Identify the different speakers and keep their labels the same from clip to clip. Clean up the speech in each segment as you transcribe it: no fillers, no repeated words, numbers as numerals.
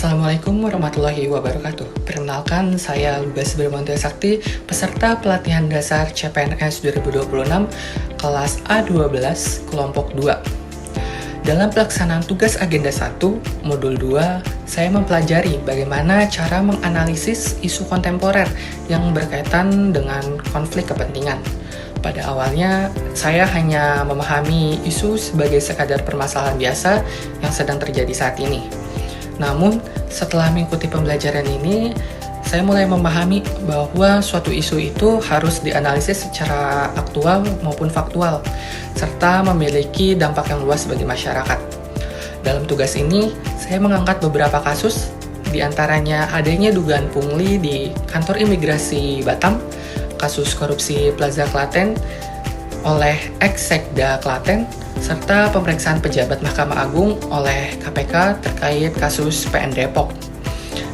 Speaker 1: Assalamualaikum warahmatullahi wabarakatuh. Perkenalkan, saya Lugas Bermonte Sakti, peserta pelatihan dasar CPNS 2026, kelas A12, kelompok 2. Dalam pelaksanaan tugas agenda 1, modul 2, saya mempelajari bagaimana cara menganalisis isu kontemporer yang berkaitan dengan konflik kepentingan. Pada awalnya, saya hanya memahami isu sebagai sekadar permasalahan biasa yang sedang terjadi saat ini. Namun, setelah mengikuti pembelajaran ini, saya mulai memahami bahwa suatu isu itu harus dianalisis secara aktual maupun faktual, serta memiliki dampak yang luas bagi masyarakat. Dalam tugas ini, saya mengangkat beberapa kasus, diantaranya adanya dugaan pungli di kantor imigrasi Batam, kasus korupsi Plaza Klaten oleh ex-Sekda Klaten, serta pemeriksaan pejabat Mahkamah Agung oleh KPK terkait kasus PN Depok.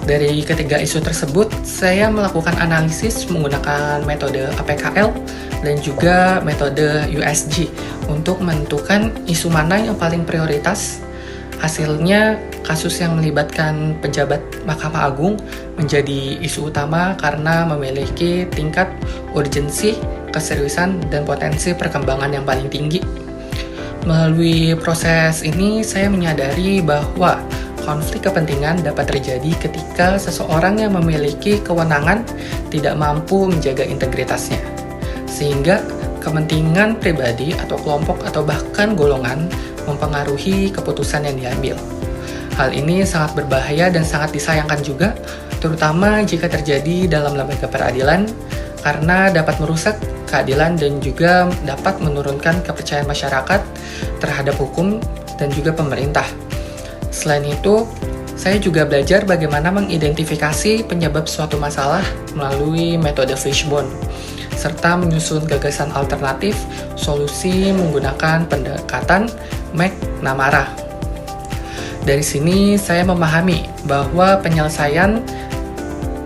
Speaker 1: Dari ketiga isu tersebut, saya melakukan analisis menggunakan metode APKL dan juga metode USG untuk menentukan isu mana yang paling prioritas. Hasilnya, kasus yang melibatkan pejabat Mahkamah Agung menjadi isu utama karena memiliki tingkat urgensi, keseriusan, dan potensi perkembangan yang paling tinggi. Melalui proses ini, saya menyadari bahwa konflik kepentingan dapat terjadi ketika seseorang yang memiliki kewenangan tidak mampu menjaga integritasnya, sehingga kepentingan pribadi atau kelompok atau bahkan golongan mempengaruhi keputusan yang diambil. Hal ini sangat berbahaya dan sangat disayangkan juga, terutama jika terjadi dalam lembaga peradilan, karena dapat merusak keadilan dan juga dapat menurunkan kepercayaan masyarakat terhadap hukum dan juga pemerintah. Selain itu, saya juga belajar bagaimana mengidentifikasi penyebab suatu masalah melalui metode fishbone, serta menyusun gagasan alternatif solusi menggunakan pendekatan McNamara. Dari sini, saya memahami bahwa penyelesaian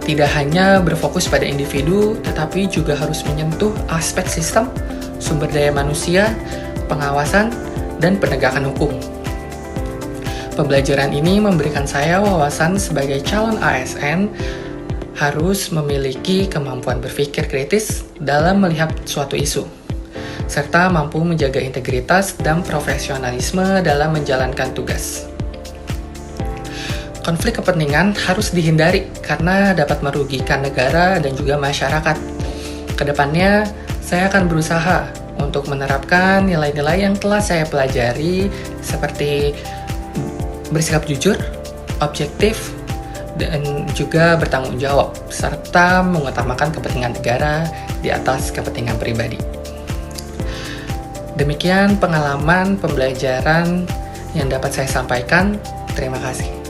Speaker 1: tidak hanya berfokus pada individu, tetapi juga harus menyentuh aspek sistem, sumber daya manusia, pengawasan, dan penegakan hukum. Pembelajaran ini memberikan saya wawasan sebagai calon ASN harus memiliki kemampuan berpikir kritis dalam melihat suatu isu, serta mampu menjaga integritas dan profesionalisme dalam menjalankan tugas. Konflik kepentingan harus dihindari karena dapat merugikan negara dan juga masyarakat. Kedepannya, saya akan berusaha untuk menerapkan nilai-nilai yang telah saya pelajari seperti bersikap jujur, objektif, dan juga bertanggung jawab, serta mengutamakan kepentingan negara di atas kepentingan pribadi. Demikian pengalaman pembelajaran yang dapat saya sampaikan. Terima kasih.